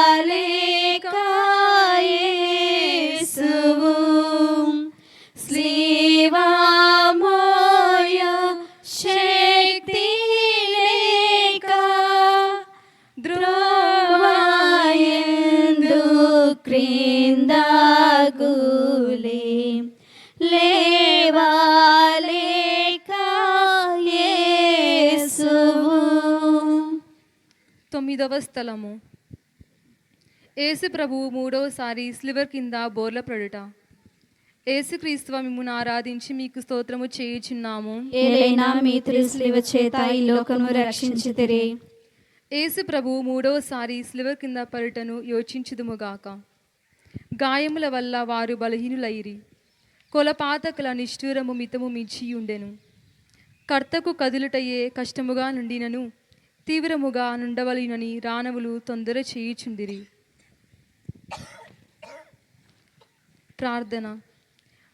యేసువు స్లీవామోయో శక్తి లేక ద్రోవాయందు క్రిందగులే లేవాలేక యేసువు. 9వ స్థలము. యేసు ప్రభువు 3వసారి స్లివర్ కింద బోర్ల పడుట. యేసుక్రీస్తు మిమ్మును ఆరాధించి మీకు స్తోత్రము చేయుచున్నాము. ఏలైనా మీ తిరుస్లివ చేత ఈ లోకము రక్షించితిరి. యేసు ప్రభువు 3వసారి స్లివర్ కింద పడుటను యోచించుదుముగాక. గాయముల వల్ల వారు బలహీనులైరి. కొలపాతకుల నిష్ఠూరము మితము మించియుండెను. కర్తకు కదులుటయే కష్టముగా నుండినను తీవ్రముగా నుండవలెనని రానవులు తొందర చేయుచుండిరి. ప్రార్థన.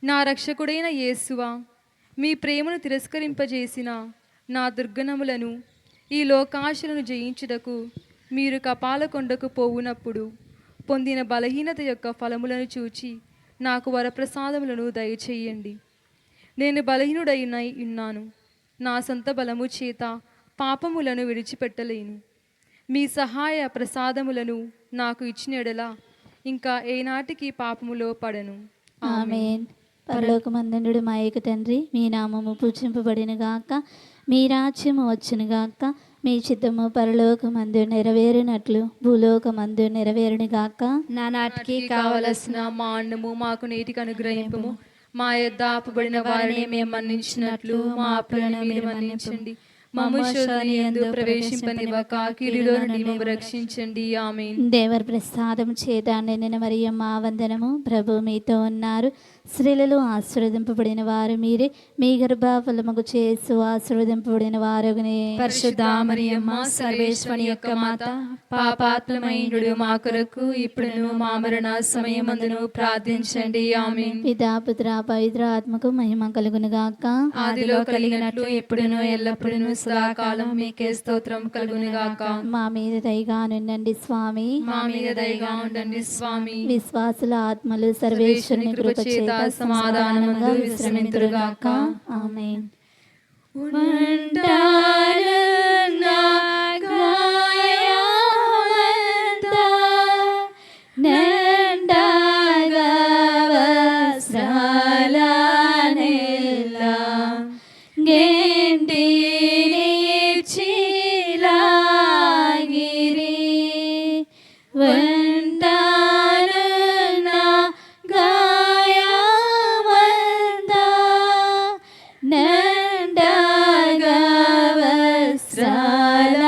నా రక్షకుడైన యేసువా, మీ ప్రేమను తిరస్కరింపజేసిన నా దుర్గణములను ఈ లోకాశలను జయించుటకు మీరు కపాలకొండకు పోవునప్పుడు పొందిన బలహీనత యొక్క ఫలములను చూచి నాకు వరప్రసాదములను దయచేయండి. నేను బలహీనుడైనై ఉన్నాను. నా సొంత బలము చేత పాపములను విడిచిపెట్టలేను. మీ సహాయ ప్రసాదములను నాకు ఇచ్చిన ఎడల ఇంకా ఏనాటికి పాపములో పడను. ఆమేన్. పరలోకమందుండు మా యొక్క తండ్రి, మీ నామము పూజింపబడిన గాక, మీ రాజ్యము వచ్చును గాక, మీ చిత్తము పరలోకమందు నెరవేరినట్లు భూలోకమందు నెరవేరును గాక. నానాటికి కావలసిన మా అన్నము మాకు నేటికి అనుగ్రహింపము. మా యొద్ద అప్పుబడిన వారిని మేము మన్నించినట్లు మా అప్పులను మీరు మన్నించండి. మమ్ము శోధన యందు ప్రవేశింపనివ్వక కీడులో నుండి మమ్ము రక్షించండి. ఆమేన్. దేవర ప్రసాదం చేత నిన్న మరియమ్మ వందనము. ప్రభు మీతో ఉన్నారు. స్త్రీలలో ఆశీర్వదింపబడిన వారు మీరే, మీ గర్భఫలముగు యేసు ఆశీర్వదింపబడిన వారగునే. పరిశుద్ధ మరియమ్మ సర్వేశ్వరుని యొక్క మాత, పాపాత్మయుడు మా కొరకు ఇప్పుడును మా మరణ సమయమందును ప్రార్థించండి. ఆమేన్. పితా పుత్ర పవిత్ర ఆత్మకు మహిమ కలుగును గాక. ఆదిలో కలిగినట్లు ఇప్పుడును ఎల్లప్పుడును సదాకాలం మీకే స్తోత్రం కలుగును గాక. మా మీద దయగా నుండండి స్వామి. మా మీద దయగా ఉండండి స్వామి. విశ్వాసుల ఆత్మలు సర్వేశ్వరుని కృప చేత సమాధానముగా విశ్రమింతురుగాక. ఆమేన్. నిండా వెంటానున్న గాయమంతా నిండగా వస్త్రాల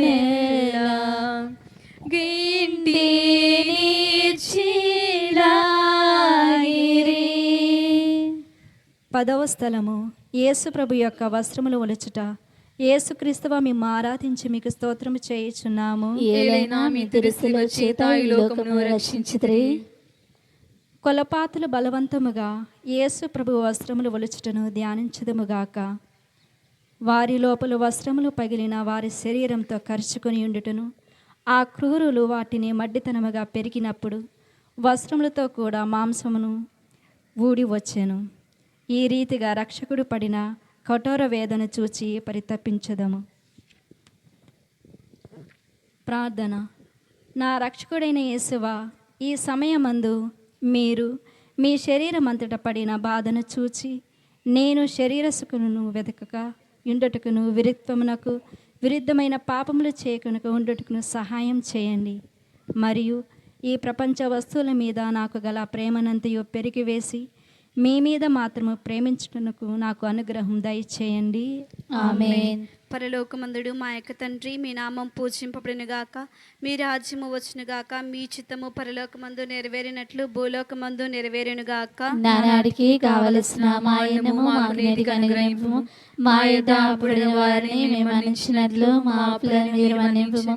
నేల గింటిని చీలాగిరి. 10వ స్థలము యేసు ప్రభు యొక్క వస్త్రములు ఒలుచుట. యేసుక్రీస్తువా మేము ఆరాధించి మీకు స్తోత్రము చేయుచున్నాము. ఏలైనా మీ తిరుసిల చేత ఈ లోకమును రక్షించితిరి. కొలపాతులు బలవంతముగా యేసు ప్రభు వస్త్రములు ఒలుచుటను ధ్యానించదుముగాక. వారి లోపల వస్త్రములు పగిలిన వారి శరీరంతో కరుచుకొని ఉండుటను, ఆ క్రూరులు వాటిని మడ్డితనముగా పెరిగినప్పుడు వస్త్రములతో కూడా మాంసమును ఊడి వచ్చెను. ఈ రీతిగా రక్షకుడు పడిన కఠోర వేదన చూచి పరితపించదము. ప్రార్థన. నా రక్షకుడైన యేసువా, ఈ సమయమందు మీరు మీ శరీరమంతట పడిన బాధను చూచి నేను శరీర సుఖమును వెతకక ఉండుటకును విరుద్ధమునకు విరుద్ధమైన పాపములు చేయకునకు ఉండుటకును సహాయం చేయండి. మరియు ఈ ప్రపంచ వస్తువుల మీద నాకు గల ప్రేమనంతయు పెరిగివేసి మీ మీద మాత్రము ప్రేమించుటకు నాకు అనుగ్రహం దయచేయండి. ఆమేన్. పరలోకమందుడు మా యొక్క తండ్రి, మీ నామం పూజింపబడునుగాక, మీ రాజ్యము వచ్చునుగాక, మీ చిత్తము పరలోకమందు నెరవేరినట్లు భూలోకమందు నెరవేరునుగాక. నానాడికి కావలసిన మా అన్నము మాకు నేటికి అనుగ్రహింపుము. మా యొద్ద అప్పుడైన వారిని మేము మన్నించినట్లు మా అప్పులను మీరు మన్నింపుము.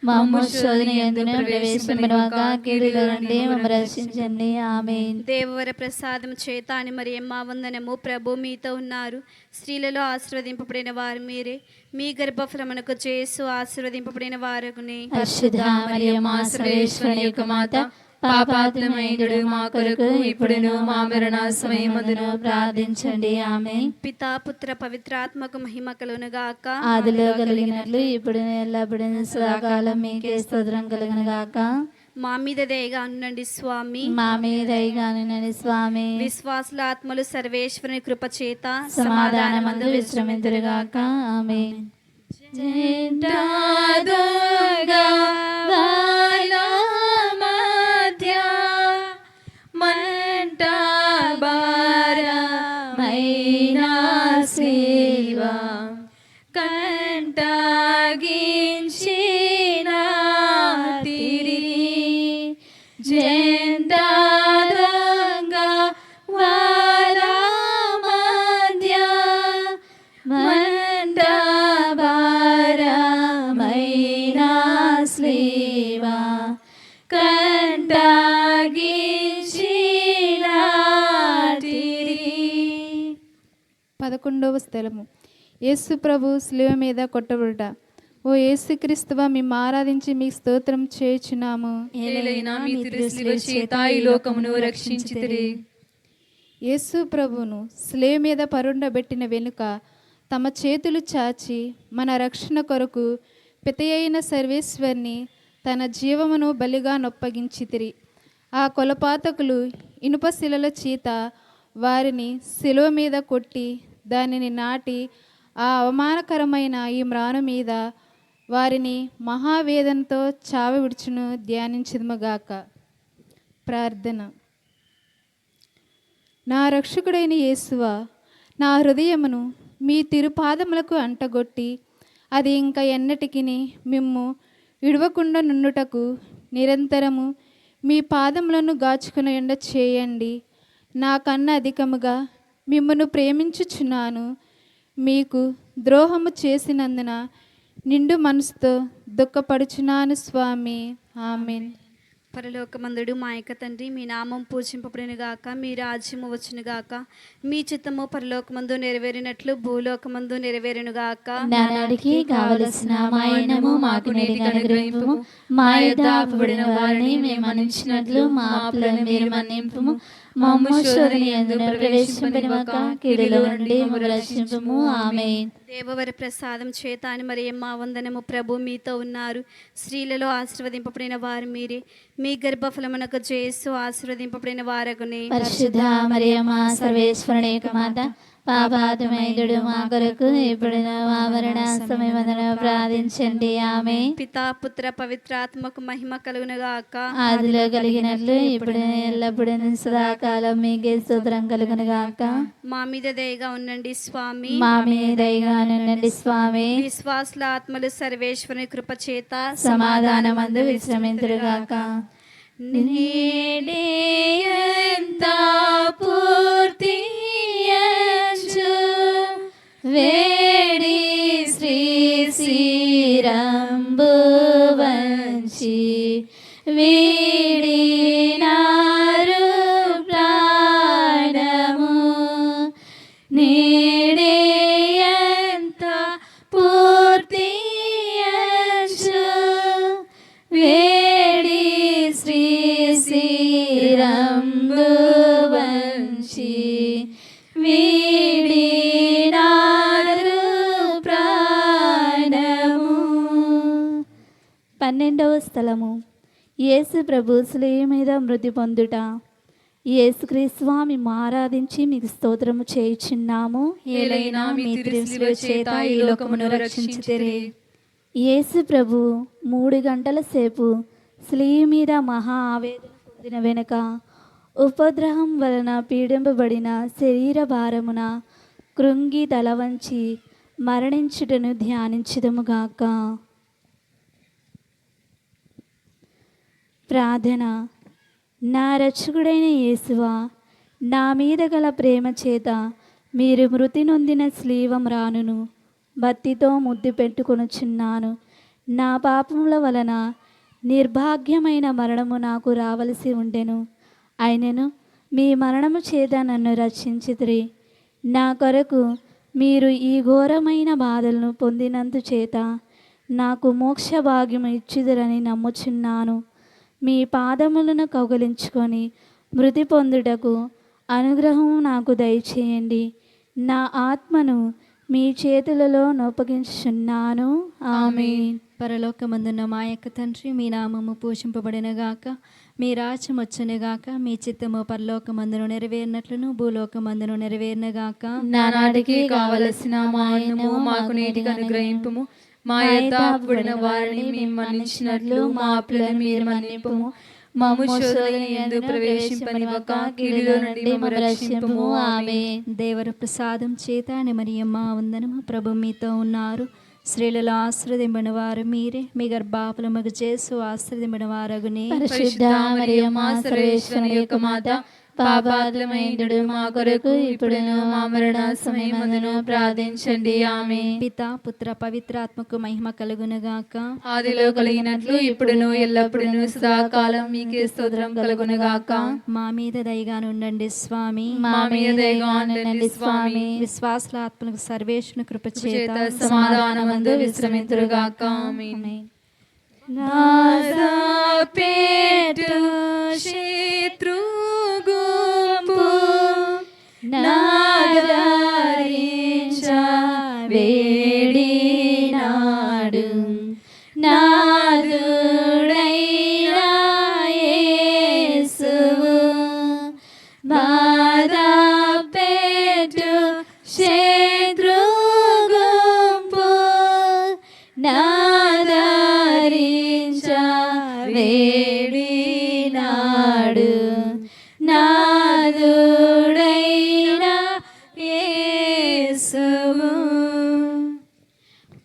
మమ్ము శోధన యందును ప్రవేశింపనివ్వక కీడులో నుండి మమ్మల్ని రక్షించండి. ఆమేన్. దేవవర ప్రసాదం చేత అని మరియమ్మ వందనము. ప్రభు మీతో ఉన్నారు, స్త్రీలలో ఆశీర్వదింపబడిన వారు మీరే, మీ గర్భఫలమునకు యేసు ఆశీర్వదింపబడిన వారునే. పరిశుద్ధ మరియమ్మ సర్వేశ్వరుని యొక్క మాత, పాపాత్ములైన మా కొరకు ఇప్పుడును మా మరణ సమయమందును ప్రార్థించండి. ఆమేన్. పితా పుత్ర పవిత్రాత్మకు మహిమ కలుగునుగాక. ఆదిలో కలిగినట్లు ఇప్పుడు ఎల్లప్పుడూ సదాకాలం మీకే స్తోత్రం కలుగునుగాక. మా మీద దయగా ఉండండి స్వామి. మా మీద దయగానుండండి స్వామి. విశ్వాసుల ఆత్మలు సర్వేశ్వరుని కృప చేత సమాధానమందు విశ్రమింతురుగాక. ఆమేన్. జంటాదుగా వాల మధ్య మంట భారమైన శివ కంటగించిన తిరిగి జంటాదుగా వాల మధ్య మంట భారమైన శ్రీవ కంటగించిన తిరిగి. 11వ స్థలము యేసు ప్రభు శిలువ మీద కొట్టబడుట. ఓ యేసుక్రీస్తువా, మేము ఆరాధించి మీకు స్తోత్రం చేయుచున్నాము. ఏలైనా మీ తిరుసిలువ చేత ఈ లోకమును రక్షించితిరి. యేసు ప్రభువును శిలువ మీద పరుండబెట్టిన వెనుక తమ చేతులు చాచి మన రక్షణ కొరకు పితయైన సర్వేశ్వరిని తన జీవమును బలిగా నొప్పగించితిరి. ఆ కొలపాతకులు ఇనుప శిలల చేత వారిని శిలువ మీద కొట్టి దానిని నాటి ఆ అవమానకరమైన ఈ మ్రాను మీద వారిని మహావేదనతో చావి విడుచును ధ్యానించుదుముగాక. ప్రార్థన. నా రక్షకుడైన యేసువా, నా హృదయమును మీ తిరుపాదములకు అంటగొట్టి అది ఇంకా ఎన్నటికి మిమ్ము విడవకుండా నుండుటకు నిరంతరము మీ పాదములను గాచుకుని ఎండ చేయండి. నాకన్నా అధికముగా మిమ్మను ప్రేమించుచున్నాను. మీకు ద్రోహము చేసినందున నిండు మనసుతో దుఃఖపడుచున్నాను స్వామి. ఆమేన్. పరలోకమందుడు మా యొక్క తండ్రి, మీ నామం పూజింపబడునుగాక, మీ రాజ్యము వచ్చునుగాక, మీ చిత్తము పరలోకమందు నెరవేరినట్లు భూలోకమందు నెరవేరునుగాక. నానాడికి కావలసిన మా అన్నము మాకు నేటికి అనుగ్రహింపుము. మా యొద్ద అప్పుబడిన వారిని మేము మన్నించినట్లు మా అప్పులను మీరు మన్నింపుము. మమ్ము శోధన యందును ప్రవేశింపనివ్వక కీడులో నుండి మమ్మల్ని రక్షింపుము. ఆమేన్. దేవవర ప్రసాదం చేత అని మరియమ్మ వందనము. ప్రభు మీతో ఉన్నారు, స్త్రీలలో ఆశీర్వదింపబడిన వారు మీరే, మీ గర్భఫలమునకు యేసు ఆశీర్వదింపబడిన వారగునే. పరిశుద్ధ మరియమ్మ సర్వేశ్వరుని యొక్క మాత, పాపాత్మైండు మా కొరకు ఇప్పుడు మా మరణ సమయమందున ప్రార్థించండి. ఆమె పితా పుత్ర పవిత్రాత్మకు మహిమ కలుగునుగాక. ఆదిలో కలిగినట్లు ఇప్పుడు ఎల్లప్పుడూ సదాకాలం మీకే స్తోత్రం కలుగునుగాక. మా మీద దయగా ఉండండి స్వామి. మా మీద దయగా ఉండండి స్వామి. విశ్వాసుల ఆత్మలు సర్వేశ్వరుని కృప చేత సమాధానమందు విశ్రమింతురుగాక. నేడేయంతా పూర్తియంచు వేడి శ్రీ శ్రీరంబు వంచి వీడినారు ప్రాణము. నేడేయంత పూర్తియంచు వేడి శ్రీ శ్రీరంబు వంచి వీడినారు ప్రాణము. 12వ స్థలము యేసు ప్రభు శిలువ మీద మృతి పొందుట. యేసుక్రీస్తు స్వామి ఆరాధించి మీకు స్తోత్రము చేయుచున్నాము. ఏలైనా మీ తిరు శిలువ చేత ఈ లోకమును రక్షించితిరి. యేసు ప్రభు 3 గంటల సేపు శిలువ మీద మహా ఆవేదన పొందిన వెనుక ఉపద్రవం వలన పీడింపబడిన శరీర భారమున కృంగి తల వంచి మరణించుటను ధ్యానించుదముగాక. ప్రార్థన. నా రక్షకుడైన యేసువా, నా మీద గల ప్రేమ చేత మీరు మృతి నొందిన శ్లీవం రానును భక్తితో ముద్దు పెట్టుకొనుచున్నాను. నా పాపముల వలన నిర్భాగ్యమైన మరణము నాకు రావలసి ఉండెను. అయినను మీ మరణము చేత నన్ను రక్షించితిరి. నా కొరకు మీరు ఈ ఘోరమైన బాధలను పొందినందుచేత నాకు మోక్ష భాగ్యము ఇచ్చిదురని నమ్ముచున్నాను. మీ పాదములను కౌగలించుకొని మృతి పొందుటకు అనుగ్రహం నాకు దయచేయండి. నా ఆత్మను మీ చేతులలో నొప్పగించుచున్నాను. ఆమేన్. పరలోకమందున్న మా యొక్క తండ్రి, మీ నామము పూజింపబడినగాక, మీ రాజ్యం వచ్చునుగాక, మీ చిత్తము పరలోకమందును నెరవేరినట్లును భూలోకమందును నెరవేరినగాక. నానాటికి కావలసిన మా అన్నము మాకు నేటికి అనుగ్రహింపుము. మా యొద్ద అప్పుడున్న వారిని మేము మన్నించినట్లు మా అప్పులను మీరు మన్నింపుము. మమ్ము శోధన యందు ప్రవేశింపనివ్వక కీడులో నుండి మమ్ము రక్షింపుము. ఆమేన్. దేవర ప్రసాదం చేత మరియమ్మ వందనము. ప్రభు మీతో ఉన్నారు. స్త్రీలలో ఆశ్రదింపని వారు మీరే, మీ గర్భఫలముగు చేసు ఆశ్రదింపని వారగునే. పరిశుద్ధ మరియమ్మ సర్వేశ్వరుని యొక్క మాత, పాపాత్ములమైండు మా కొరకు ఇప్పుడును మా మరణ సమయమందును ప్రార్థించండి. ఆమేన్. పిత పుత్ర పవిత్రాత్మకు మహిమ కలుగునుగాక. ఆదిలో కలిగినట్లు ఇప్పుడును ఎల్లప్పుడును సదాకాలం మీకే స్తోత్రం కలుగునుగాక. మా మీద దయగా ఉండండి స్వామి. మా మీద దయగా ఉండండి స్వామి. విశ్వాసుల ఆత్మలకు సర్వేశ్వరుని కృప చేత చేత సమాధానమందు విశ్రమింతురుగాక. ఆమేన్. నాదాపేటు శత్రుగుంపు నాదారించ వేడినాడు నాదుడైన యేసువు. బాధపెట్టు శత్రుగుంపు నాదారించ వేడినాడు నాదుడైన యేసువు.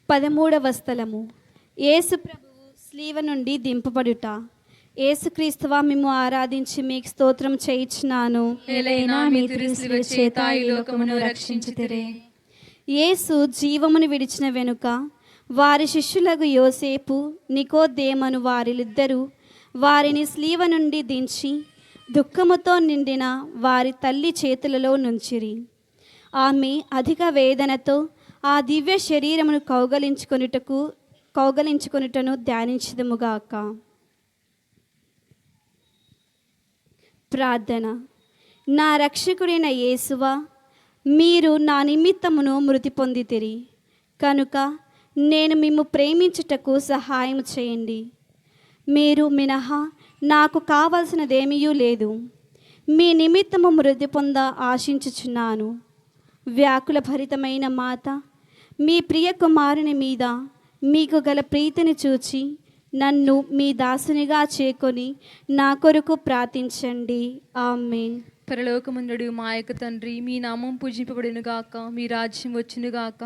13వ స్థలము యేసు ప్రభువు శిలువ నుండి దింపబడుట. యేసుక్రీస్తువా, మేము ఆరాధించి మీకు స్తోత్రం చేయించున్నాను. ఏలైనా మీ తిరు శిలువ చేత ఈ లోకమును రక్షించితిరి. యేసు జీవమును విడిచిన వెనుక వారి శిష్యులకు యోసేపు, నికోదేమను వారిద్దరూ వారిని శిలువ నుండి దించి దుఃఖముతో నిండిన వారి తల్లి చేతులలో నుంచిరి. ఆమె అధిక వేదనతో ఆ దివ్య శరీరమును కౌగలించుకొనుటను ధ్యానించదుముగాక. ప్రార్థన. నా రక్షకుడైన యేసువా, మీరు నా నిమిత్తమును మృతి పొందితిరి కనుక నేను మిమ్ము ప్రేమించుటకు సహాయం చేయండి. మీరు మినహా నాకు కావలసినదేమీ లేదు. మీ నిమిత్తము మృతి పొంద ఆశించుచున్నాను. వ్యాకుల భరితమైన మాత, మీ ప్రియ కుమారుని మీద మీకు గల ప్రీతిని చూచి నన్ను మీ దాసునిగా చేకొని నా కొరకు ప్రార్థించండి. ఆమేన్. పరలోకమందుడు మా యొక్క తండ్రి, మీ నామం పూజింపబడును గాక, మీ రాజ్యం వచ్చును గాక,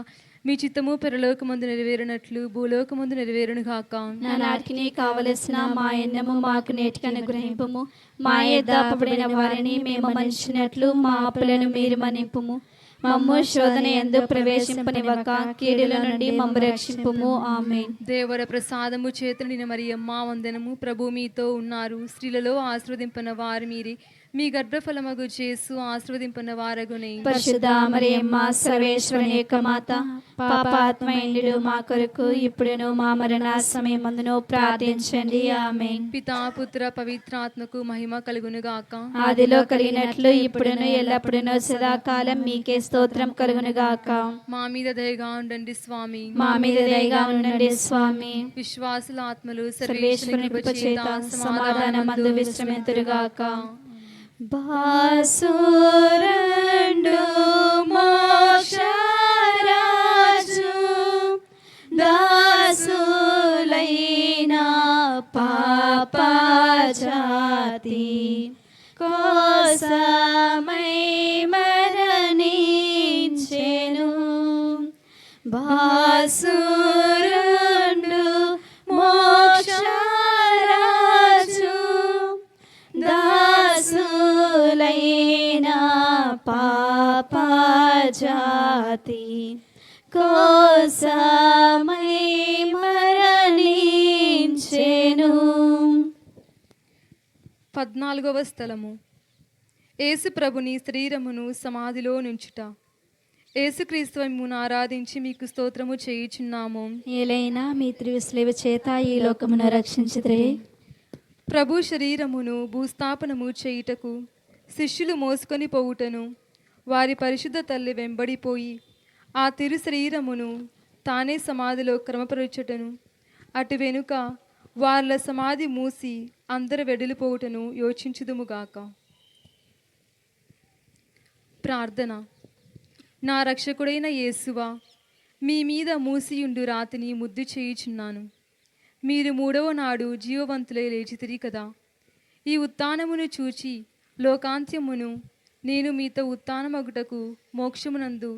మీ చిత్తము పరలోకమందు నెరవేరినట్లు భూలోకమందు నెరవేరును గాక. నానాటికి కావలసిన మా అన్నము మాకు నేటికి అనుగ్రహింపుము. మా యొద్ద అప్పుడైన వారిని మేము మన్నించినట్లు మా అప్పులను మీరు మన్నింపుము. మమ్ము శోధన యందు ప్రవేశింపనివ్వక కీడుల నుండి మమ్ము రక్షింపుము. ఆమేన్. దేవర ప్రసాదము చేత నిన్న మరియమ్మ వందనము. ప్రభు మీతో ఉన్నారు, స్త్రీలలో ఆశీర్వదింపన వారు మీరే, మీ గర్భఫలమగు యేసు ఆశీర్వదింపన వారగునే. పరిశుద్ధ మరియమ్మ సర్వేశ్వరుని యొక్క మాత, పాపాత్మయుడు మా కొరకు ఇప్పుడును మా మరణ సమయమందును ప్రార్థించండి. ఆమేన్. పితా పుత్ర పవిత్రాత్మకు మహిమ కలుగును గాక. ఆదిలో కలిగినట్లు ఇప్పుడును ఎల్లప్పుడును సదాకాలం మీకే స్తోత్రం కలుగును గాక. మా మీద దయగా ఉండండి స్వామి. మా మీద దయగా ఉండండి స్వామి. విశ్వాసుల ఆత్మలు సర్వేశ్వరుని కృప చేత సమాధానమందు విశ్రమింతురుగాక. బాసురండు మోక్షరాజు దాసులైన పాపజాతి కోసమై మరణించెను. బాసురండు మోక్షరాజు దాసులైన పాపజాతి కోసమై మరణించెను. 14వ స్థలము. యేసు ప్రభుని శరీరమును సమాధిలో నుంచుట. యేసుక్రీస్తు మిమ్మును ఆరాధించి మీకు స్తోత్రము చేయుచున్నాము. ఏలైనా మీ త్రివిశ్లేవ చేత ఈ లోకమును రక్షించుదురే. ప్రభు శరీరమును భూస్థాపనము చేయుటకు శిష్యులు మోసుకొని పోవుటను వారి పరిశుద్ధ తల్లి వెంబడిపోయి ఆ తిరు శరీరమును తానే సమాధిలో క్రమపరచుటను, అటు వెనుక వాళ్ళ సమాధి మూసి అందరు వెడలిపోవుటను యోచించుదుముగాక. ప్రార్థన. నా రక్షకుడైన యేసువా, మీ మీద మూసియుండు రాతిని ముద్దు చేయుచున్నాను. మీరు 3వ నాడు జీవవంతులై లేచితిరి కదా. ఈ ఉత్థానమును చూచి లోకాంత్యమును నేను మీతో ఉత్థానమగుటకు మోక్షమునందు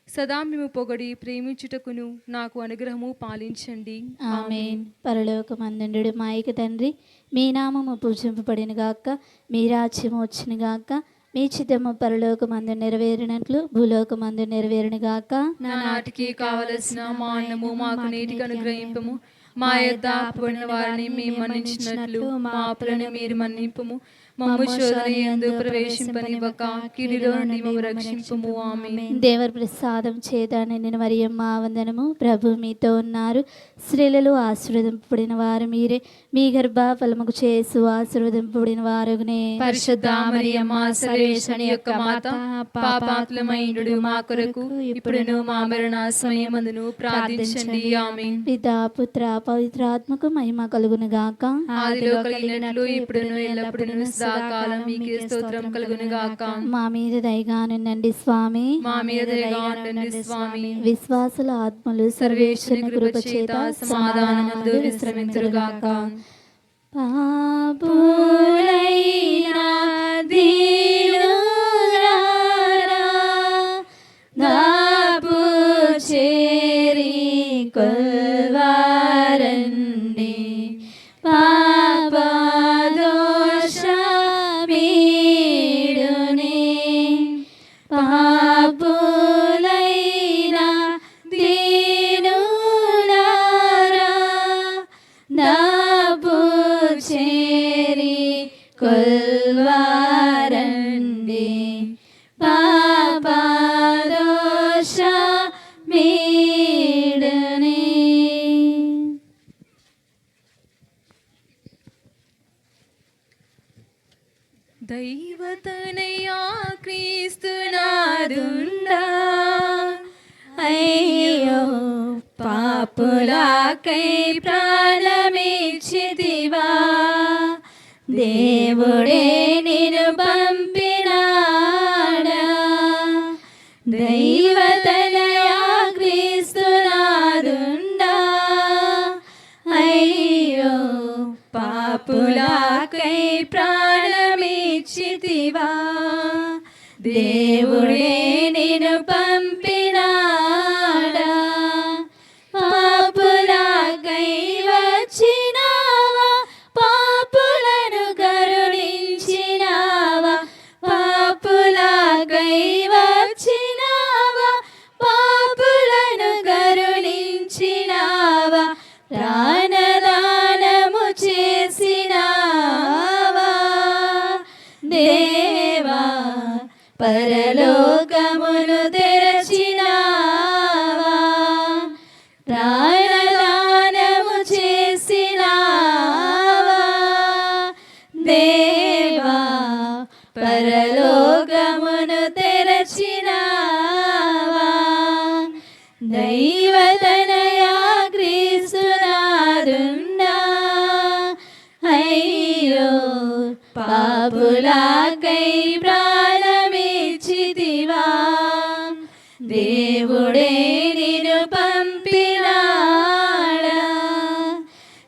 సదా మేము పొగడి ప్రేమించుటకును నాకు అనుగ్రహము పాలించండి. ఆమేన్. పరలోకమందుండు మా యొక్క తండ్రి, మీ నామము పూజింపబడిన గాక, మీ రాజ్యము వచ్చును గాక, మీ చిత్తము పరలోకమందు నెరవేరినట్లు భూలోకమందు నెరవేరును గాక. నానాటికి కావలసిన మా అన్నము మాకు నేటికి అనుగ్రహింపము. మా యొద్ద అప్పుడైన వారిని మేము మన్నించినట్లు మా అప్పులను మీరు మన్నింపుము. మమ్ము శోధన యందు ప్రవేశింపనివ్వక కీడులో నుండి మమ్ము రక్షింపుము. ఆమేన్. దేవర ప్రసాదం చేత నిన్న మరియమ్మ వందనము. ప్రభు మీతో ఉన్నారు, స్త్రీలలో ఆశీర్వదింపబడిన వారు మీరే, మీ గర్భ ఫలముకు యేసు ఆశీర్వదింపబడిన వారునే. పరిశుద్ధ మరియమ్మ సర్వేశ్వరుని యొక్క మాత, పాపాత్మయుడు మా కొరకు ఇప్పుడును మా మరణ సమయమందును ప్రార్థించండి. ఆమేన్. పితా పుత్ర పవిత్రాత్మకు మహిమ కలుగును గాక. ఆదిలో కలిగినట్లు ఇప్పుడును ఎల్లప్పుడును సదాకాలం మీకే స్తోత్రం కలుగును గాక. మా మీద దయగానుండండి స్వామి. మా మీద దయగా ఉండండి స్వామి. విశ్వాసుల ఆత్మలు సర్వేశ్వరుని కృప చేత సమాధానమందు విశ్రమించురుగాక. పాపులైన దీనులారా దాపు చేరి కొల్వారండి. పాపదోషమీడునే పాపులైన దీనులారా దాపు చేరి కొల్వారండి. పాపదోషమీడునే. దైవతనయా క్రీస్తునాదుండా అయ్యో పాపులకై ప్రాణమిచ్చితివా. దేవుడే నిన్ను పంపినాడా. దైవ పాపులకై ప్రాణమిచ్చితివా దేవుడే నిన్ను పంపినాడా పాపులకై వచ్చినావా పాపులను కరుణించినావా పాపులకై వచ్చినావా పాపులను కరుణించినావా ప్రాణదానము చేసినావా దేవా పరలోకమును తెరచినావా ప్రాణదానము చేసినావా దేవా పరలోకమును తెరచినావా దైవతనయా క్రీస్తునాదున్నా అయ్యో పాపులకై ప్రాణమిచ్చితివా దేవుడే నిన్ను పంపినాడా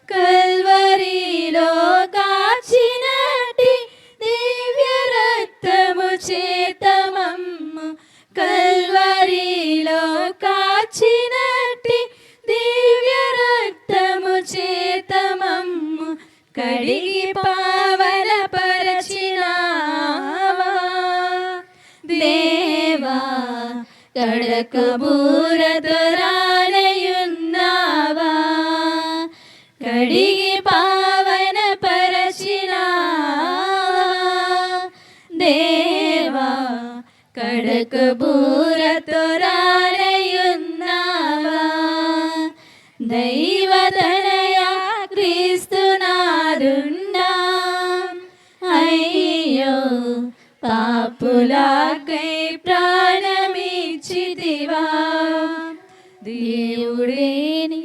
కల్వరిలో కాచినట్టి దివ్య రక్తము చేతమమ్ము కల్వరిలో కాచినట్టి దివ్య రక్తము చేతమమ్ము కడిగి పావన పరచినావా దేవా కడకబూరతో రానయున్నావా కడిగి పావన పరచినావా దేవా కడకబూరతో రానయున్నావా దైవతనయా క్రీస్తునాదున్నా అయ్యో పాపులకై ప్రాణమిచ్చితివా దేవుడే నీ